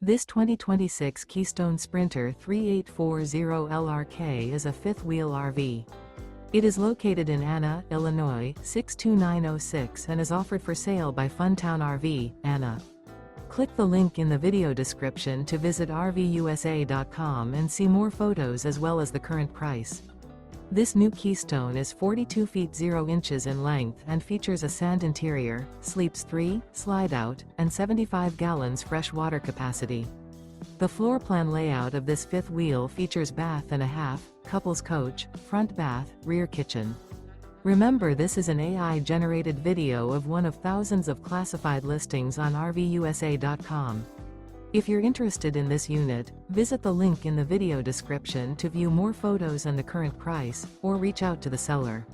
This 2026 Keystone Sprinter 3840LRK is a fifth-wheel RV. It is located in Anna, Illinois, 62906 and is offered for sale by Funtown RV, Anna. Click the link in the video description to visit RVUSA.com and see more photos as well as the current price. This new Keystone is 42 feet 0 inches in length and features a sand interior, sleeps 3, slide-out, and 75 gallons fresh water capacity. The floor plan layout of this fifth wheel features bath and a half, couples coach, front bath, rear kitchen. Remember, this is an AI-generated video of one of thousands of classified listings on RVUSA.com. If you're interested in this unit, visit the link in the video description to view more photos and the current price, or reach out to the seller.